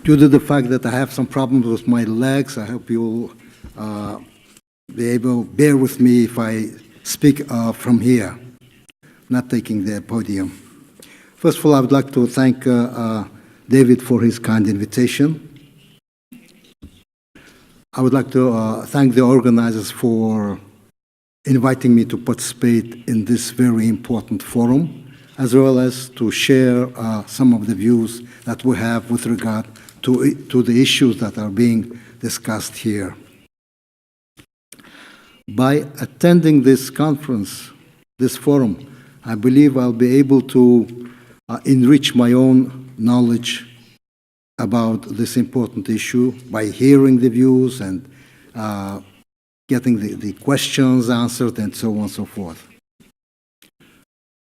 Due to the fact that I have some problems with my legs, I hope you'll be able to bear with me if I speak from here, not taking the podium. First of all, I would like to thank David for his kind invitation. I would like to thank the organizers for inviting me to participate in this very important forum, as well as to share some of the views that we have with regard to the issues that are being discussed here. By attending this conference, this forum, I believe I'll be able to enrich my own knowledge about this important issue by hearing the views and getting the questions answered and so on and so forth.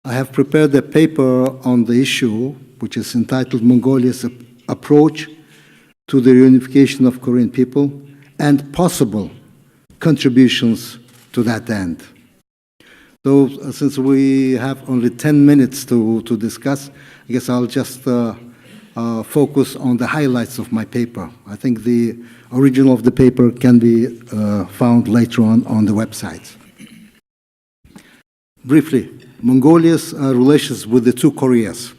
I have prepared a paper on the issue, which is entitled Mongolia's Approach to the Reunification of Korean People and Possible Contributions to that End. So since we have only 10 minutes to discuss, I guess I'll just focus on the highlights of my paper. I think the original of the paper can be found later on the website. Briefly, Mongolia's relations with the two Koreas.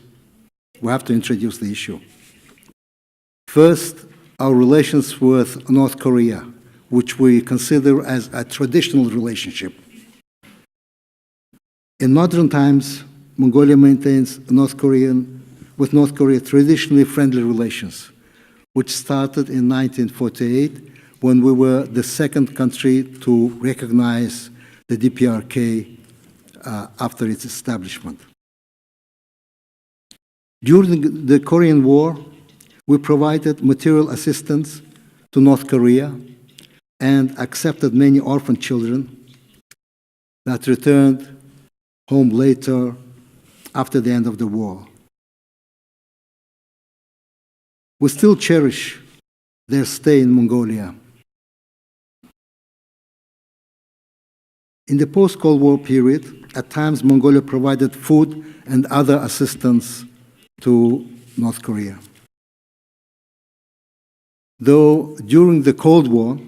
We have to introduce the issue. First, our relations with North Korea, which we consider as a traditional relationship. In modern times, Mongolia maintains with North Korea traditionally friendly relations, which started in 1948 when we were the second country to recognize the DPRK after its establishment. During the Korean War, we provided material assistance to North Korea and accepted many orphan children that returned home later after the end of the war. We still cherish their stay in Mongolia. In the post-Cold War period, at times Mongolia provided food and other assistance to North Korea. Though during the Cold War,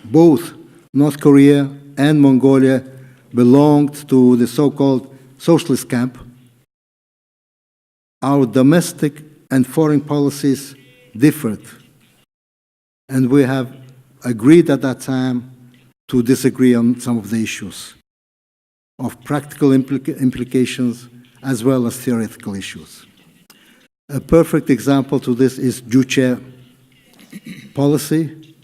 both North Korea and Mongolia belonged to the so-called socialist camp, our domestic and foreign policies differed, and we have agreed at that time to disagree on some of the issues of practical implications as well as theoretical issues. A perfect example to this is Juche policy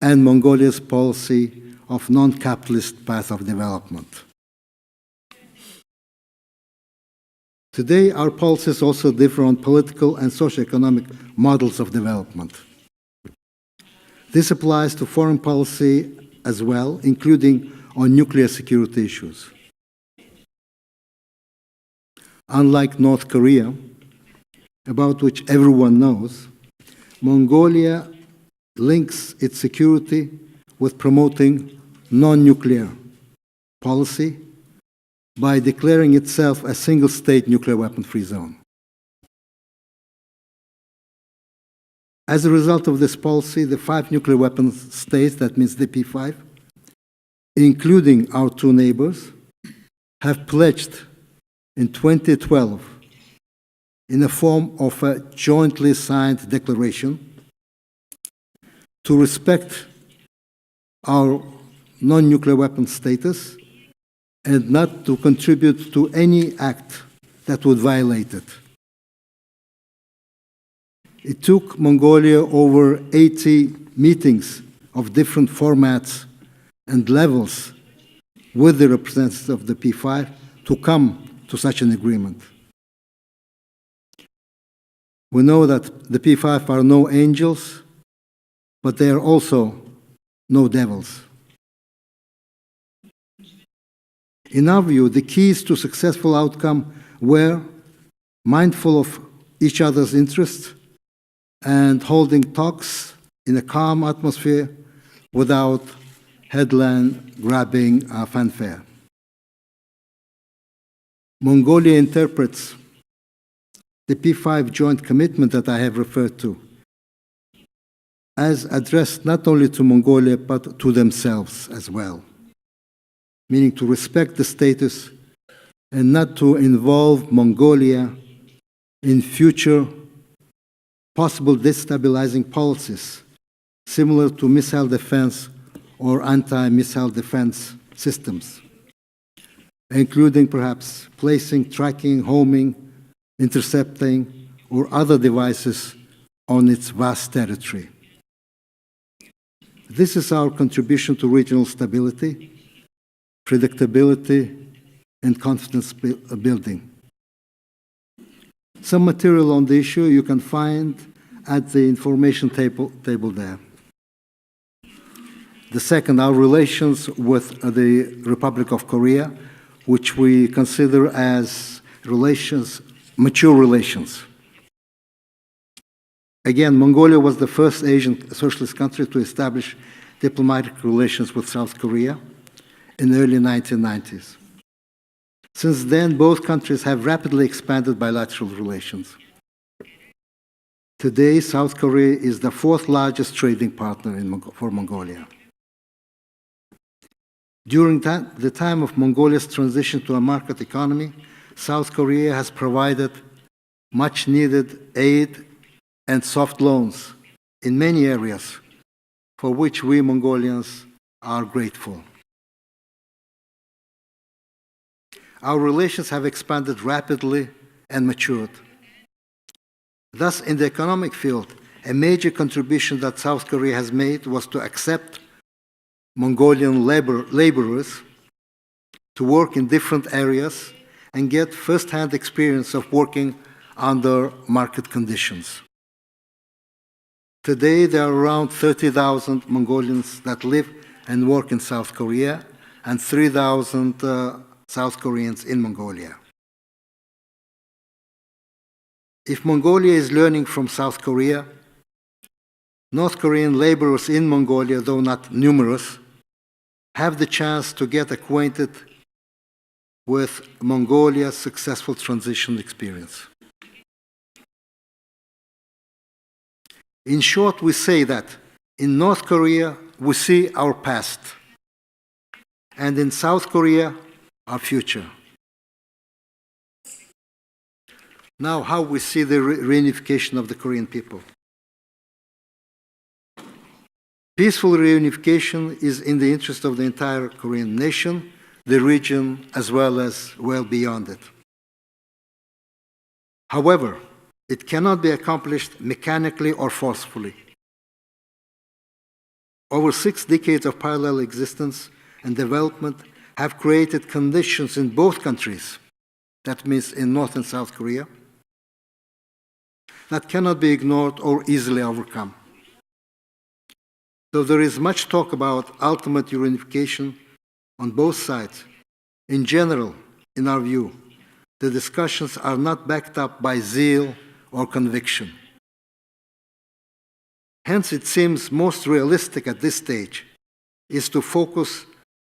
and Mongolia's policy of non-capitalist path of development. Today, our policies also differ on political and socio-economic models of development. This applies to foreign policy as well, including on nuclear security issues. Unlike North Korea, about which everyone knows, Mongolia links its security with promoting non-nuclear policy by declaring itself a single-state nuclear weapon-free zone. As a result of this policy, the 5 nuclear weapons states, that means the P5, including our 2 neighbors, have pledged in 2012 in the form of a jointly signed declaration to respect our non-nuclear weapon status and not to contribute to any act that would violate it. It took Mongolia over 80 meetings of different formats and levels with the representatives of the P5 to come to such an agreement. We know that the P5 are no angels, but they are also no devils. In our view, the keys to successful outcome were mindful of each other's interests and holding talks in a calm atmosphere without headline-grabbing fanfare. Mongolia interprets the P5 joint commitment that I have referred to as addressed not only to Mongolia but to themselves as well, meaning to respect the status and not to involve Mongolia in future possible destabilizing policies similar to missile defense or anti-missile defense systems, including perhaps placing, tracking, homing, intercepting, or other devices on its vast territory. This is our contribution to regional stability, predictability, and confidence building. Some material on the issue you can find at the information table there. The second, our relations with the Republic of Korea, which we consider as relations, mature relations. Again, Mongolia was the first Asian socialist country to establish diplomatic relations with South Korea in the early 1990s. Since then, both countries have rapidly expanded bilateral relations. Today, South Korea is the fourth largest trading partner for Mongolia. During the time of Mongolia's transition to a market economy, South Korea has provided much-needed aid and soft loans in many areas, for which we Mongolians are grateful. Our relations have expanded rapidly and matured. Thus, in the economic field, a major contribution that South Korea has made was to accept Mongolian laborers to work in different areas and get first-hand experience of working under market conditions. Today, there are around 30,000 Mongolians that live and work in South Korea and 3,000 South Koreans in Mongolia. If Mongolia is learning from South Korea, North Korean laborers in Mongolia, though not numerous, have the chance to get acquainted with Mongolia's successful transition experience. In short, we say that in North Korea, we see our past, and in South Korea, our future. Now, how we see the reunification of the Korean people. Peaceful reunification is in the interest of the entire Korean nation, the region, as well as well beyond it. However, it cannot be accomplished mechanically or forcefully. Over 6 decades of parallel existence and development have created conditions in both countries, that means in North and South Korea, that cannot be ignored or easily overcome. So there is much talk about ultimate reunification on both sides. In general, in our view, the discussions are not backed up by zeal or conviction. Hence, it seems most realistic at this stage is to focus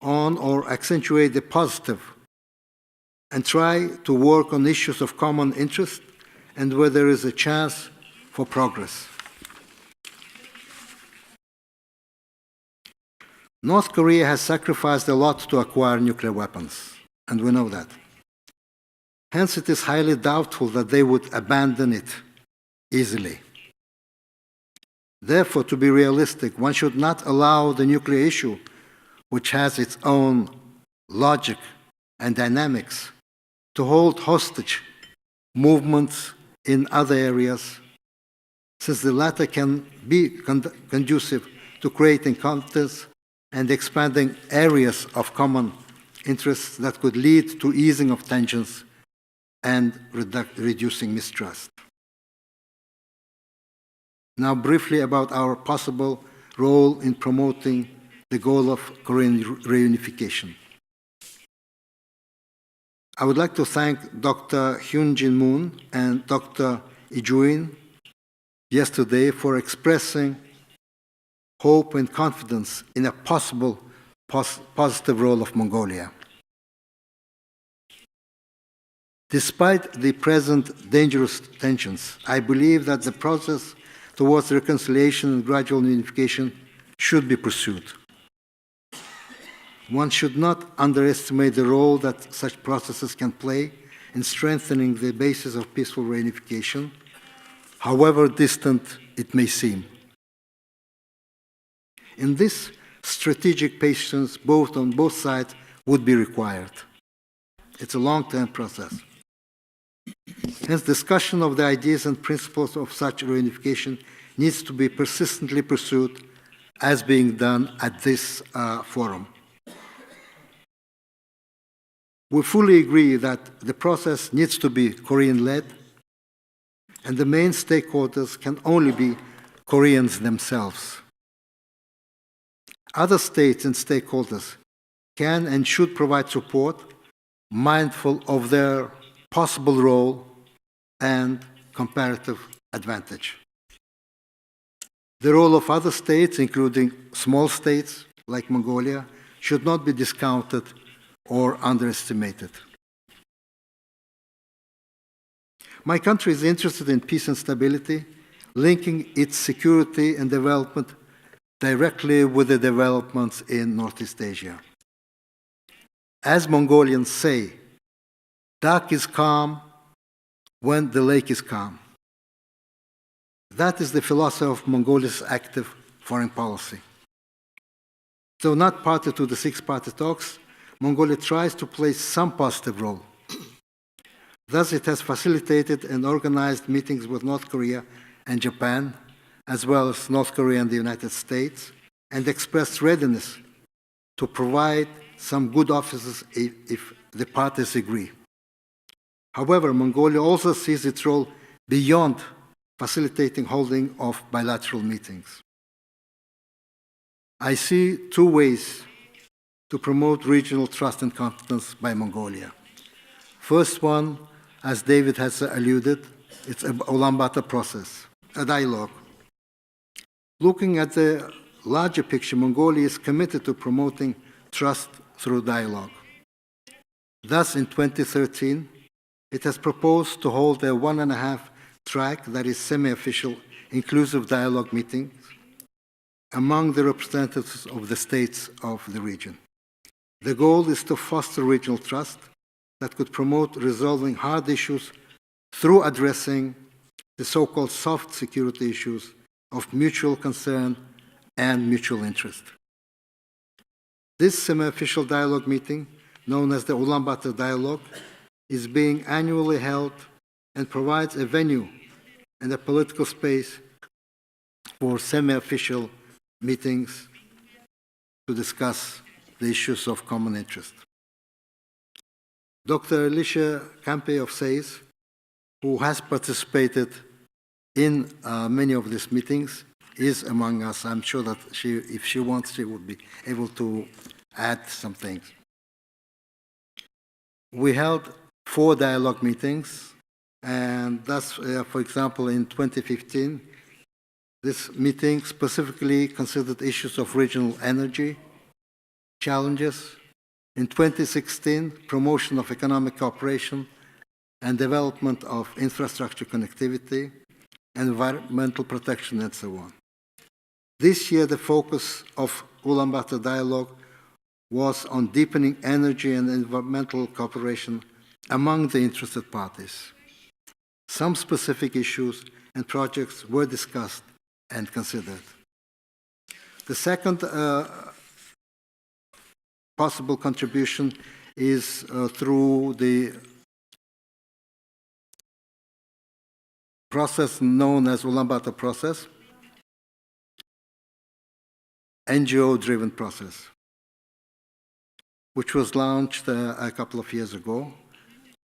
on or accentuate the positive and try to work on issues of common interest and where there is a chance for progress. North Korea has sacrificed a lot to acquire nuclear weapons, and we know that. Hence, it is highly doubtful that they would abandon it easily. Therefore, to be realistic, one should not allow the nuclear issue, which has its own logic and dynamics, to hold hostage movements in other areas, since the latter can be conducive to creating confidence and expanding areas of common interests that could lead to easing of tensions and reducing mistrust. Now, briefly about our possible role in promoting the goal of Korean reunification. I would like to thank Dr. Hyun-Jin Moon and Dr. Lee Joo-in yesterday for expressing hope and confidence in a possible positive role of Mongolia. Despite the present dangerous tensions, I believe that the process towards reconciliation and gradual unification should be pursued. One should not underestimate the role that such processes can play in strengthening the basis of peaceful reunification, however distant it may seem. In this, strategic patience on both sides would be required. It's a long-term process. Hence, discussion of the ideas and principles of such reunification needs to be persistently pursued, as being done at this forum. We fully agree that the process needs to be Korean-led, and the main stakeholders can only be Koreans themselves. Other states and stakeholders can and should provide support, mindful of their possible role and comparative advantage. The role of other states, including small states like Mongolia, should not be discounted or underestimated. My country is interested in peace and stability, linking its security and development directly with the developments in Northeast Asia. As Mongolians say, "Duck is calm when the lake is calm." That is the philosophy of Mongolia's active foreign policy. Though not party to the six-party talks, Mongolia tries to play some positive role. Thus, it has facilitated and organized meetings with North Korea and Japan, as well as North Korea and the United States, and expressed readiness to provide some good offices if the parties agree. However, Mongolia also sees its role beyond facilitating holding of bilateral meetings. I see two ways to promote regional trust and confidence by Mongolia. First one, as David has alluded, it's an Ulaanbaatar process, a dialogue. Looking at the larger picture, Mongolia is committed to promoting trust through dialogue. Thus, in 2013, it has proposed to hold a 1.5-track, that is semi-official, inclusive dialogue meetings among the representatives of the states of the region. The goal is to foster regional trust that could promote resolving hard issues through addressing the so-called soft security issues of mutual concern and mutual interest. This semi-official dialogue meeting, known as the Ulaanbaatar Dialogue, is being annually held and provides a venue and a political space for semi-official meetings to discuss the issues of common interest. Dr. Alicia Campe of SAIS, who has participated in many of these meetings, is among us. I'm sure that if she wants, she would be able to add some things. We held 4 dialogue meetings, and thus, for example, in 2015, this meeting specifically considered issues of regional energy challenges. In 2016, promotion of economic cooperation and development of infrastructure connectivity, environmental protection, and so on. This year, the focus of Ulaanbaatar Dialogue was on deepening energy and environmental cooperation among the interested parties. Some specific issues and projects were discussed and considered. The second possible contribution is through the process known as Ulaanbaatar process, NGO-driven process, which was launched a couple of years ago.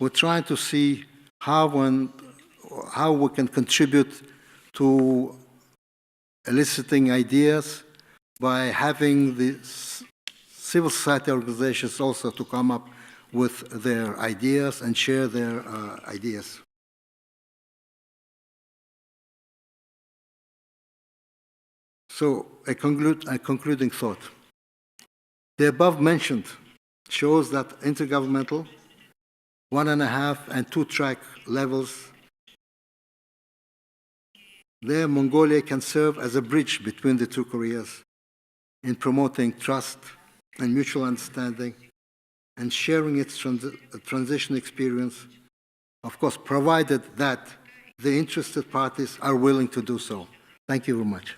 We're trying to see how we can contribute to eliciting ideas by having the civil society organizations also to come up with their ideas and share their ideas. So, a concluding thought. The above mentioned shows that intergovernmental 1.5 and 2-track levels There, Mongolia can serve as a bridge between the two Koreas in promoting trust and mutual understanding and sharing its transition experience, of course, provided that the interested parties are willing to do so. Thank you very much.